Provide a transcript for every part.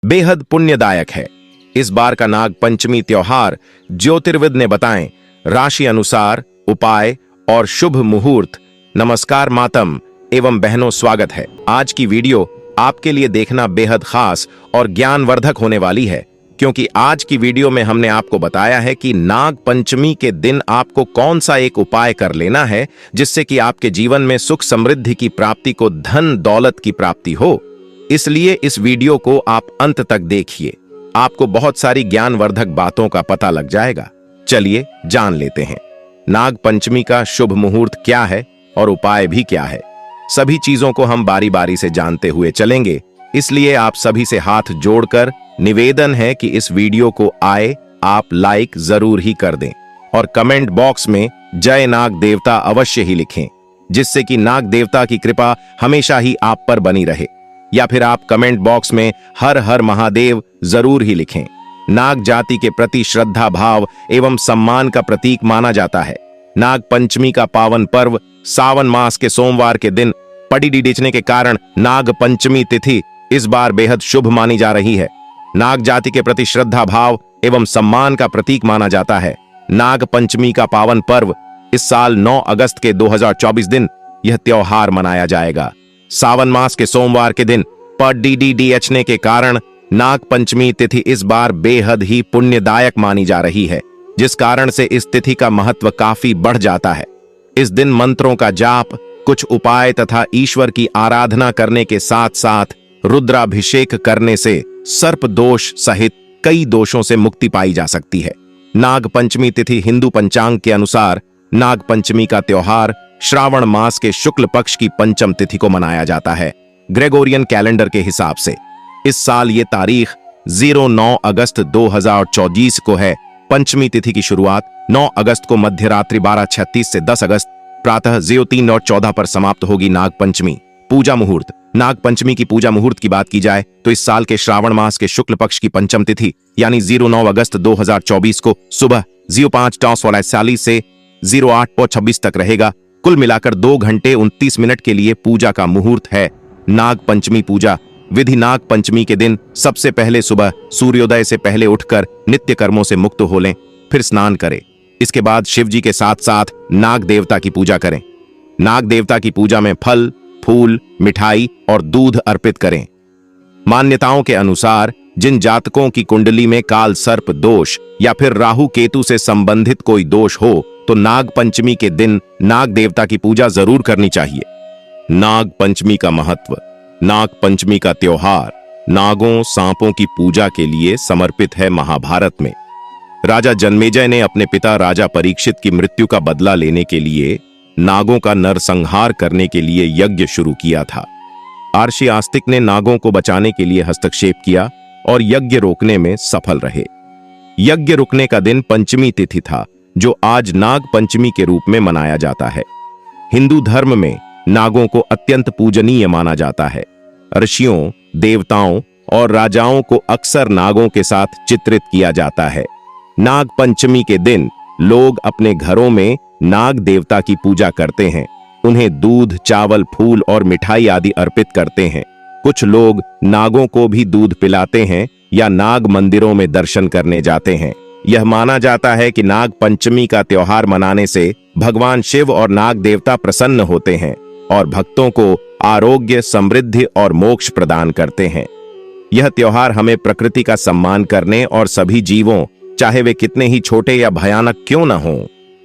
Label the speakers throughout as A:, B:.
A: बेहद पुण्यदायक है। इस बार का नाग पंचमी त्योहार ज्योतिर्विद ने बताएं राशि अनुसार उपाय और शुभ मुहूर्त। नमस्कार मातम एवं बहनों, स्वागत है। आज की वीडियो आपके लिए देखना बेहद खास और ज्ञानवर्धक होने वाली है, क्योंकि आज की वीडियो में हमने आपको बताया है कि नाग पंचमी के दिन आपको कौन सा एक उपाय कर लेना है जिससे कि आपके जीवन में सुख समृद्धि की प्राप्ति को, धन दौलत की प्राप्ति हो। इसलिए इस वीडियो को आप अंत तक देखिए, आपको बहुत सारी ज्ञानवर्धक बातों का पता लग जाएगा। चलिए जान लेते हैं नाग पंचमी का शुभ मुहूर्त क्या है और उपाय भी क्या है। सभी चीजों को हम बारी बारी से जानते हुए चलेंगे, इसलिए आप सभी से हाथ जोड़कर निवेदन है कि इस वीडियो को आप लाइक जरूर ही कर दें और कमेंट बॉक्स में जय नाग देवता अवश्य ही लिखें, जिससे कि नाग देवता की कृपा हमेशा ही आप पर बनी रहे। या फिर आप कमेंट बॉक्स में हर हर महादेव जरूर ही लिखें। नाग जाति के प्रति श्रद्धा भाव एवं सम्मान का प्रतीक माना जाता है। नाग पंचमी का पावन पर्व सावन मास के सोमवार के दिन पड़ीडीडीचने के कारण नाग पंचमी तिथि इस बार बेहद शुभ मानी जा रही है। नाग जाति के प्रति श्रद्धा भाव एवं सम्मान का प्रतीक माना जाता है। नाग पंचमी का पावन पर्व इस साल 9 अगस्त के 2024 दिन यह त्योहार मनाया जाएगा। सावन मास के सोमवार के दिन पड़ीडीडीचने के कारण नाग पंचमी तिथि इस बार बेहद ही पुण्यदायक मानी जा रही है, जिस कारण से इस तिथि का महत्व काफी बढ़ जाता है। इस दिन मंत्रों का जाप, कुछ उपाय तथा ईश्वर की आराधना करने के साथ साथ रुद्राभिषेक करने से सर्प दोष सहित कई दोषों से मुक्ति पाई जा सकती है। नाग पंचमी तिथि हिंदू पंचांग के अनुसार नाग पंचमी का त्योहार श्रावण मास के शुक्ल पक्ष की पंचम तिथि को मनाया जाता है। ग्रेगोरियन कैलेंडर के हिसाब से इस साल ये तारीख 09 अगस्त 2024 को है। पंचमी तिथि की शुरुआत 9 अगस्त को मध्य रात्रि 12:36 से 10 अगस्त प्रातः 03:14 पर समाप्त होगी। नाग पंचमी पूजा मुहूर्त। नाग पंचमी की पूजा मुहूर्त की बात की जाए तो इस साल के श्रावण मास के शुक्ल पक्ष की पंचम तिथि यानी 09 अगस्त 2024 को सुबह 05:40 से 08:26 तक रहेगा। कुल मिलाकर 2 घंटे 29 मिनट के लिए पूजा का मुहूर्त है। नाग पंचमी पूजा विधि। नाग पंचमी के दिन सबसे पहले सुबह सूर्योदय से पहले उठकर नित्य कर्मों से मुक्त हो लें, फिर स्नान करें। इसके बाद शिव जी के साथ साथ नाग देवता की पूजा करें। नाग देवता की पूजा में फल, फूल, मिठाई और दूध अर्पित करें। मान्यताओं के अनुसार जिन जातकों की कुंडली में काल सर्प दोष या फिर राहु केतु से संबंधित कोई दोष हो तो नाग पंचमी के दिन नाग देवता की पूजा जरूर करनी चाहिए। नाग पंचमी का महत्व। नाग पंचमी का त्योहार नागों, सांपों की पूजा के लिए समर्पित है। महाभारत में राजा जन्मेजय ने अपने पिता राजा परीक्षित की मृत्यु का बदला लेने के लिए नागों का नरसंहार करने के लिए यज्ञ शुरू किया था। आर्षि आस्तिक ने नागों को बचाने के लिए हस्तक्षेप किया और यज्ञ रोकने में सफल रहे। यज्ञ रुकने का दिन पंचमी तिथि था, जो आज नाग पंचमी के रूप में मनाया जाता है। हिंदू धर्म में नागों को अत्यंत पूजनीय माना जाता है। ऋषियों, देवताओं और राजाओं को अक्सर नागों के साथ चित्रित किया जाता है। नाग पंचमी के दिन लोग अपने घरों में नाग देवता की पूजा करते हैं। उन्हें दूध, चावल, फूल और मिठाई आदि अर्पित करते हैं। कुछ लोग नागों को भी दूध पिलाते हैं या नाग मंदिरों में दर्शन करने जाते हैं। यह माना जाता है कि नाग पंचमी का त्योहार मनाने से भगवान शिव और नाग देवता प्रसन्न होते हैं और भक्तों को आरोग्य, समृद्धि और मोक्ष प्रदान करते हैं। यह त्योहार हमें प्रकृति का सम्मान करने और सभी जीवों, चाहे वे कितने ही छोटे या भयानक क्यों न हों,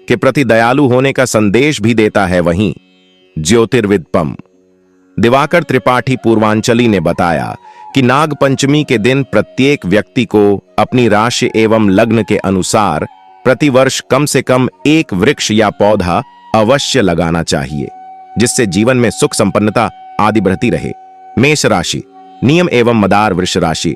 A: के प्रति दयालु होने का संदेश भी देता है। वहीं ज्योतिर्विदपम दिवाकर त्रिपाठी पूर्वांचली ने बताया कि नाग पंचमी के दिन प्रत्येक व्यक्ति को अपनी राशि एवं लग्न के अनुसार प्रतिवर्ष कम से कम एक वृक्ष या पौधा अवश्य लगाना चाहिए, जिससे जीवन में सुख संपन्नता आदि बढ़ती रहे। मेष राशि। नियम एवं मदार वृष राशि।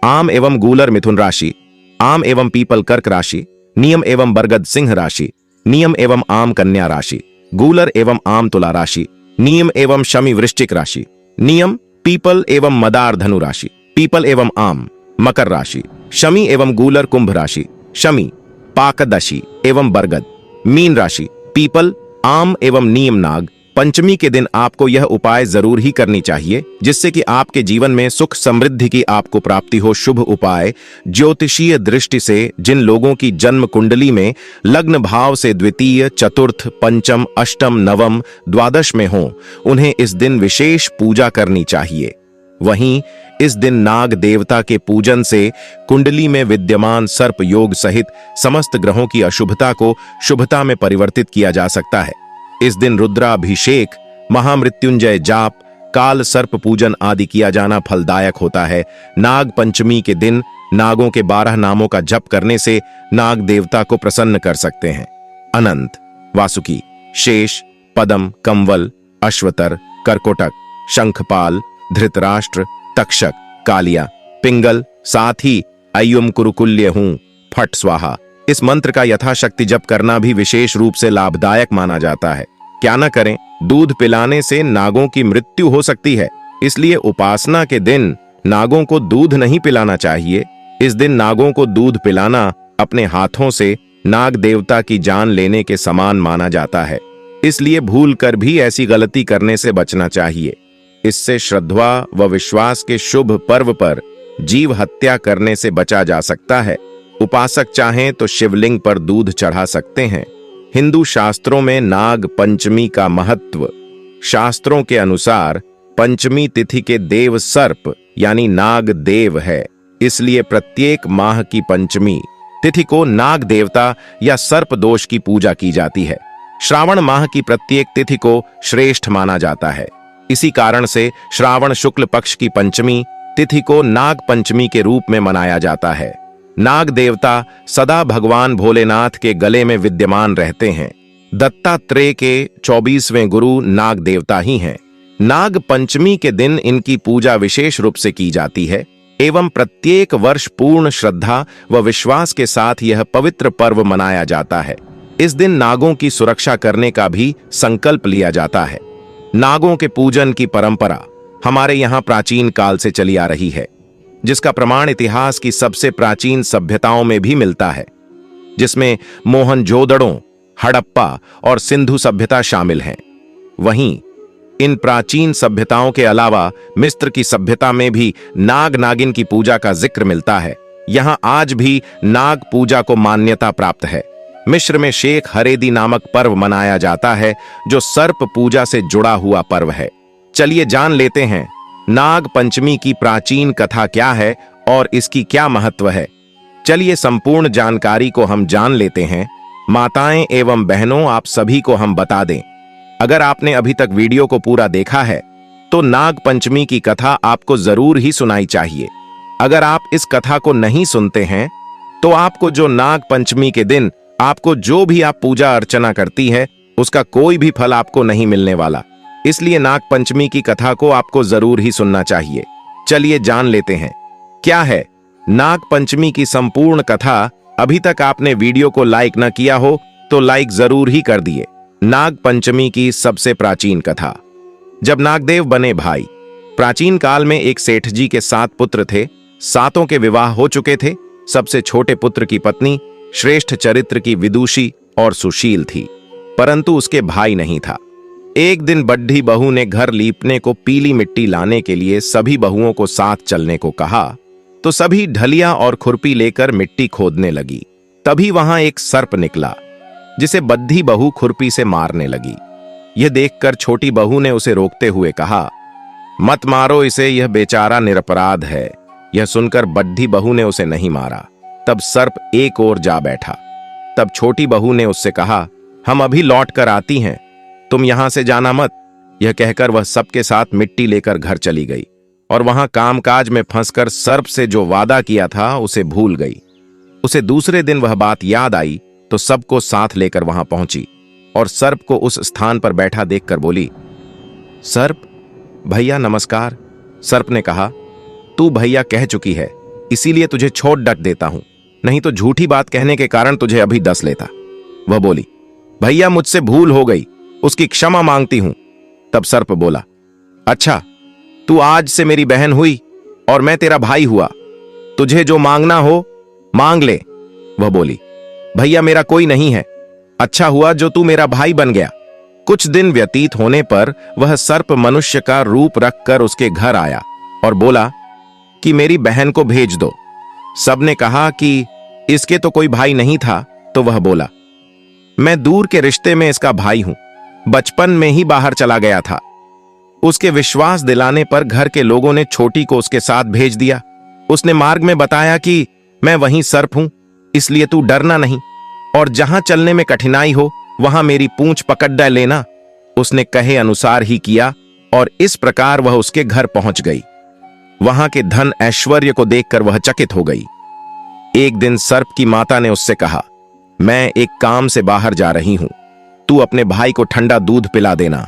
A: आम एवं गूलर मिथुन राशि। आम एवं पीपल कर्क राशि। नियम एवं बरगद सिंह राशि। नियम एवं आम कन्या राशि। गूलर एवं आम तुला राशि। नियम एवं शमी वृश्चिक राशि। नियम पीपल एवं मदार धनु राशि। पीपल एवं आम मकर राशि। शमी एवं गूलर कुंभ राशि। शमी पाकदशी एवं बरगद मीन राशि। पीपल, आम एवं नियम नाग पंचमी के दिन आपको यह उपाय जरूर ही करनी चाहिए, जिससे कि आपके जीवन में सुख समृद्धि की आपको प्राप्ति हो। शुभ उपाय: ज्योतिषीय दृष्टि से जिन लोगों की जन्म कुंडली में लग्न भाव से द्वितीय, चतुर्थ, पंचम, अष्टम, नवम, द्वादश में हो, उन्हें इस दिन विशेष पूजा करनी चाहिए। वहीं इस दिन नाग देवता के पूजन से कुंडली में विद्यमान सर्प योग सहित समस्त ग्रहों की अशुभता को शुभता में परिवर्तित किया जा सकता है। इस दिन रुद्राभिषेक, महामृत्युंजय जाप, काल सर्प पूजन आदि किया जाना फलदायक होता है। नाग पंचमी के दिन नागों के 12 नामों का जप करने से नाग देवता को प्रसन्न कर सकते हैं। अनंत, वासुकी, शेष, पदम, कंवल, अश्वतर, कर्कोटक, शंखपाल, धृतराष्ट्र, तक्षक, कालिया, पिंगल, साथ ही अय्युम कुरुकुल्य हूं, फट स्वाहा। इस मंत्र का यथाशक्ति जप करना भी विशेष रूप से लाभदायक माना जाता है। क्या न करें, दूध पिलाने से नागों की मृत्यु हो सकती है, इसलिए उपासना के दिन नागों को दूध नहीं पिलाना चाहिए। इस दिन नागों को दूध पिलाना अपने हाथों से नाग देवता की जान लेने के समान माना जाता है, इसलिए भूल कर भी ऐसी गलती करने से बचना चाहिए। इससे श्रद्धा व विश्वास के शुभ पर्व पर जीव हत्या करने से बचा जा सकता है। उपासक चाहें तो शिवलिंग पर दूध चढ़ा सकते हैं। हिंदू शास्त्रों में नाग पंचमी का महत्व: शास्त्रों के अनुसार पंचमी तिथि के देव सर्प यानी नाग देव है, इसलिए प्रत्येक माह की पंचमी तिथि को नाग देवता या सर्प दोष की पूजा की जाती है। श्रावण माह की प्रत्येक तिथि को श्रेष्ठ माना जाता है। इसी कारण से श्रावण शुक्ल पक्ष की पंचमी तिथि को नाग पंचमी के रूप में मनाया जाता है। नाग देवता सदा भगवान भोलेनाथ के गले में विद्यमान रहते हैं। दत्तात्रेय के 24वें गुरु नाग देवता ही हैं। नाग पंचमी के दिन इनकी पूजा विशेष रूप से की जाती है एवं प्रत्येक वर्ष पूर्ण श्रद्धा व विश्वास के साथ यह पवित्र पर्व मनाया जाता है। इस दिन नागों की सुरक्षा करने का भी संकल्प लिया जाता है। नागों के पूजन की परंपरा हमारे यहाँ प्राचीन काल से चली आ रही है, जिसका प्रमाण इतिहास की सबसे प्राचीन सभ्यताओं में भी मिलता है, जिसमें मोहनजोदड़ो, हड़प्पा और सिंधु सभ्यता शामिल हैं। वहीं इन प्राचीन सभ्यताओं के अलावा मिस्र की सभ्यता में भी नाग नागिन की पूजा का जिक्र मिलता है। यहाँ आज भी नाग पूजा को मान्यता प्राप्त है। मिस्र में शेख हरेदी नामक पर्व मनाया जाता है, जो सर्प पूजा से जुड़ा हुआ पर्व है। चलिए जान लेते हैं नाग पंचमी की प्राचीन कथा क्या है और इसकी क्या महत्व है। चलिए संपूर्ण जानकारी को हम जान लेते हैं। माताएं एवं बहनों, आप सभी को हम बता दें, अगर आपने अभी तक वीडियो को पूरा देखा है तो नाग पंचमी की कथा आपको जरूर ही सुनाई चाहिए। अगर आप इस कथा को नहीं सुनते हैं तो आपको जो नाग पंचमी के दिन आपको जो भी आप पूजा अर्चना करती है उसका कोई भी फल आपको नहीं मिलने वाला। इसलिए नाग पंचमी की कथा को आपको जरूर ही सुनना चाहिए। चलिए जान लेते हैं क्या है नाग पंचमी की संपूर्ण कथा। अभी तक आपने वीडियो को लाइक न किया हो तो लाइक जरूर ही कर दिए। नाग पंचमी की सबसे प्राचीन कथा। जब नागदेव बने भाई, प्राचीन काल में एक सेठ जी के 7 पुत्र थे। 7 के विवाह हो चुके थे। सबसे छोटे पुत्र की पत्नी श्रेष्ठ चरित्र की विदुषी और सुशील थी, परंतु उसके भाई नहीं था। एक दिन बड्ढी बहू ने घर लीपने को पीली मिट्टी लाने के लिए सभी बहुओं को साथ चलने को कहा, तो सभी ढलिया और खुरपी लेकर मिट्टी खोदने लगी। तभी वहां एक सर्प निकला, जिसे बड्ढी बहू खुरपी से मारने लगी। यह देखकर छोटी बहू ने उसे रोकते हुए कहा, मत मारो इसे, यह बेचारा निरपराध है। यह सुनकर बड्ढी बहू ने उसे नहीं मारा। तब सर्प एक ओर जा बैठा। तब छोटी बहू ने उससे कहा, हम अभी लौट कर आती हैं, तुम यहां से जाना मत। यह कहकर वह सबके साथ मिट्टी लेकर घर चली गई और वहां कामकाज में फंसकर सर्प से जो वादा किया था उसे भूल गई। उसे दूसरे दिन वह बात याद आई तो सबको साथ लेकर वहां पहुंची और सर्प को उस स्थान पर बैठा देखकर बोली, सर्प भैया नमस्कार। सर्प ने कहा, तू भैया कह चुकी है, इसीलिए तुझे छोड़ डट देता हूं, नहीं तो झूठी बात कहने के कारण तुझे अभी डस लेता। वह बोली, भैया मुझसे भूल हो गई, उसकी क्षमा मांगती हूं। तब सर्प बोला, अच्छा तू आज से मेरी बहन हुई और मैं तेरा भाई हुआ, तुझे जो मांगना हो मांग ले। वह बोली, भैया मेरा कोई नहीं है, अच्छा हुआ जो तू मेरा भाई बन गया। कुछ दिन व्यतीत होने पर वह सर्प मनुष्य का रूप रखकर उसके घर आया और बोला कि मेरी बहन को भेज दो। सबने कहा कि इसके तो कोई भाई नहीं था, तो वह बोला, मैं दूर के रिश्ते में इसका भाई हूं, बचपन में ही बाहर चला गया था। उसके विश्वास दिलाने पर घर के लोगों ने छोटी को उसके साथ भेज दिया। उसने मार्ग में बताया कि मैं वहीं सर्प हूं, इसलिए तू डरना नहीं, और जहां चलने में कठिनाई हो वहां मेरी पूंछ पकड़ लेना। उसने कहे अनुसार ही किया और इस प्रकार वह उसके घर पहुंच गई। वहां के धन ऐश्वर्य को देखकर वह चकित हो गई। एक दिन सर्प की माता ने उससे कहा, मैं एक काम से बाहर जा रही हूं, तू अपने भाई को ठंडा दूध पिला देना।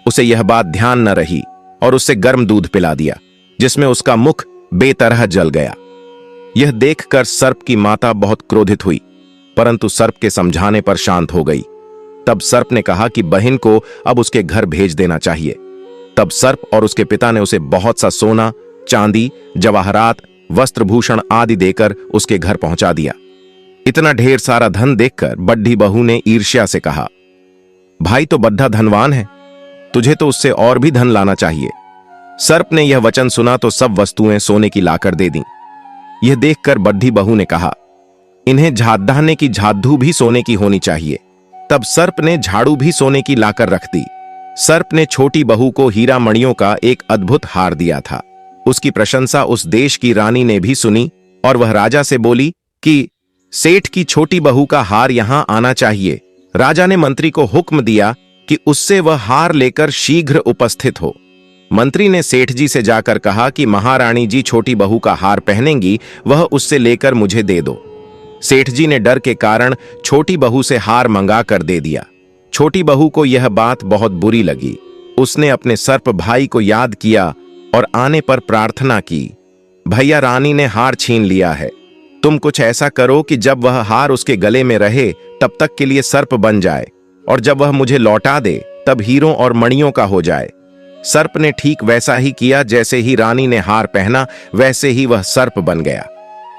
A: उसे यह बात ध्यान न रही और उससे गर्म दूध पिला दिया, जिसमें उसका मुख बेतरह जल गया। यह देखकर सर्प की माता बहुत क्रोधित हुई, परंतु सर्प के समझाने पर शांत हो गई। तब सर्प ने कहा कि बहन को अब उसके घर भेज देना चाहिए। तब सर्प और उसके पिता ने उसे बहुत सा सोना, चांदी, जवाहरात, वस्त्रभूषण आदि देकर उसके घर पहुंचा दिया। इतना ढेर सारा धन देखकर बड्ढी बहू ने ईर्ष्या से कहा, भाई तो बड्ढा धनवान है, तुझे तो उससे और भी धन लाना चाहिए। सर्प ने यह वचन सुना तो सब वस्तुएं सोने की लाकर दे दी। यह देखकर बड्ढी बहू ने कहा, इन्हें झाड़ने की झाड़ू भी सोने की होनी चाहिए। तब सर्प ने झाड़ू भी सोने की लाकर रख दी। सर्प ने छोटी बहू को हीरा मणियों का एक अद्भुत हार दिया था। उसकी प्रशंसा उस देश की रानी ने भी सुनी और वह राजा से बोली कि सेठ की छोटी बहू का हार यहां आना चाहिए। राजा ने मंत्री को हुक्म दिया कि उससे वह हार लेकर शीघ्र उपस्थित हो। मंत्री ने सेठ जी से जाकर कहा कि महारानी जी छोटी बहू का हार पहनेंगी, वह उससे लेकर मुझे दे दो। सेठ जी ने डर के कारण छोटी बहू से हार मंगा कर दे दिया। छोटी बहू को यह बात बहुत बुरी लगी। उसने अपने सर्प भाई को याद किया और आने पर प्रार्थना की, भैया रानी ने हार छीन लिया है, तुम कुछ ऐसा करो कि जब वह हार उसके गले में रहे तब तक के लिए सर्प बन जाए, और जब वह मुझे लौटा दे तब हीरों और मणियों का हो जाए। सर्प ने ठीक वैसा ही किया। जैसे ही रानी ने हार पहना वैसे ही वह सर्प बन गया।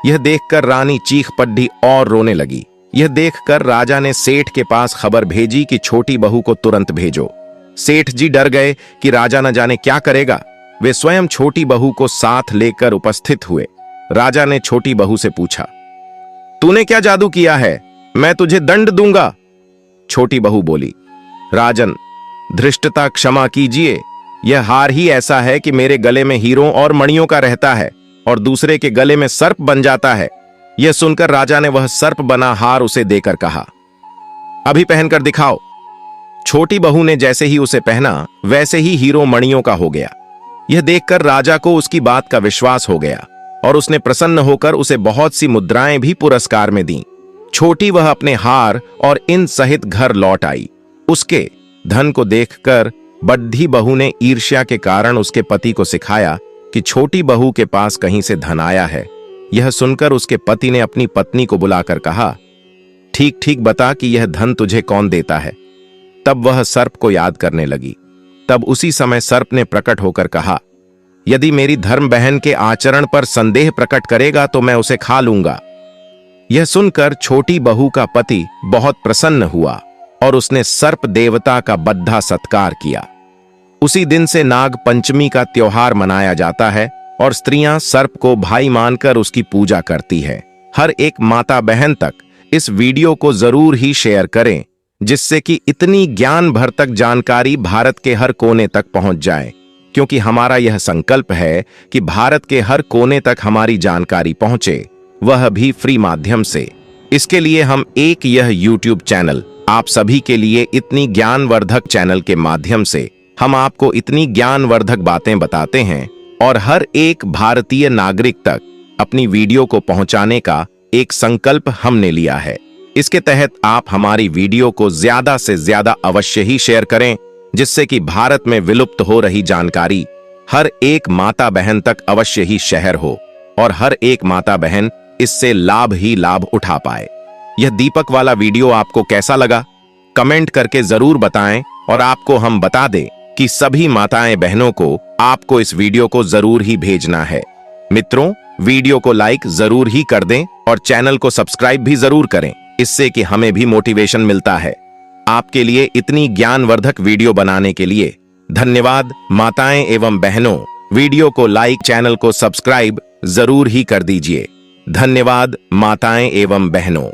A: यह देखकर रानी चीख पड्डी और रोने लगी। यह देखकर राजा ने सेठ के पास खबर भेजी कि छोटी बहू को तुरंत भेजो। सेठ जी डर गए कि राजा न जाने क्या करेगा। वे स्वयं छोटी बहू को साथ लेकर उपस्थित हुए। राजा ने छोटी बहू से पूछा, तूने क्या जादू किया है? मैं तुझे दंड दूंगा। छोटी बहू बोली, राजन, धृष्टता क्षमा कीजिए, यह हार ही ऐसा है कि मेरे गले में हीरों और मणियों का रहता है और दूसरे के गले में सर्प बन जाता है। यह सुनकर राजा ने वह सर्प बना हार उसे देकर कहा, अभी पहनकर दिखाओ। छोटी बहू ने जैसे ही उसे पहना वैसे ही हीरों मणियों का हो गया। यह देखकर राजा को उसकी बात का विश्वास हो गया और उसने प्रसन्न होकर उसे बहुत सी मुद्राएं भी पुरस्कार में दी। छोटी वह अपने हार और इन सहित घर लौट आई। उसके धन को देखकर बड्ढी बहू ने ईर्ष्या के कारण उसके पति को सिखाया कि छोटी बहू के पास कहीं से धन आया है। यह सुनकर उसके पति ने अपनी पत्नी को बुलाकर कहा, ठीक ठीक बता कि यह धन तुझे कौन देता है। तब वह सर्प को याद करने लगी। तब उसी समय सर्प ने प्रकट होकर कहा, यदि मेरी धर्म बहन के आचरण पर संदेह प्रकट करेगा तो मैं उसे खा लूंगा। यह सुनकर छोटी बहू का पति बहुत प्रसन्न हुआ और उसने सर्प देवता का बद्धा सत्कार किया। उसी दिन से नाग पंचमी का त्योहार मनाया जाता है और स्त्रियां सर्प को भाई मानकर उसकी पूजा करती है। हर एक माता बहन तक इस वीडियो को जरूर ही शेयर करें, जिससे कि इतनी ज्ञान भर तक जानकारी भारत के हर कोने तक पहुंच जाए, क्योंकि हमारा यह संकल्प है कि भारत के हर कोने तक हमारी जानकारी पहुंचे, वह भी फ्री माध्यम से। इसके लिए हम एक यह YouTube चैनल आप सभी के लिए इतनी ज्ञानवर्धक चैनल के माध्यम से हम आपको इतनी ज्ञानवर्धक बातें बताते हैं और हर एक भारतीय नागरिक तक अपनी वीडियो को पहुंचाने का एक संकल्प हमने लिया है। इसके तहत आप हमारी वीडियो को ज्यादा से ज्यादा अवश्य ही शेयर करें, जिससे कि भारत में विलुप्त हो रही जानकारी हर एक माता बहन तक अवश्य ही शहर हो और हर एक माता बहन इससे लाभ ही लाभ उठा पाए। यह दीपक वाला वीडियो आपको कैसा लगा? कमेंट करके जरूर बताएं और आपको हम बता दें कि सभी माताएं बहनों को आपको इस वीडियो को जरूर ही भेजना है। मित्रों, वीडियो को लाइक जरूर ही कर दें और चैनल को सब्सक्राइब भी जरूर करें, इससे कि हमें भी मोटिवेशन मिलता है। आपके लिए इतनी ज्ञानवर्धक वीडियो बनाने के लिए। धन्यवाद माताएं एवं बहनों। वीडियो को लाइक, चैनल को सब्सक्राइब जरूर ही कर दीजिए। धन्यवाद माताएं एवं बहनों।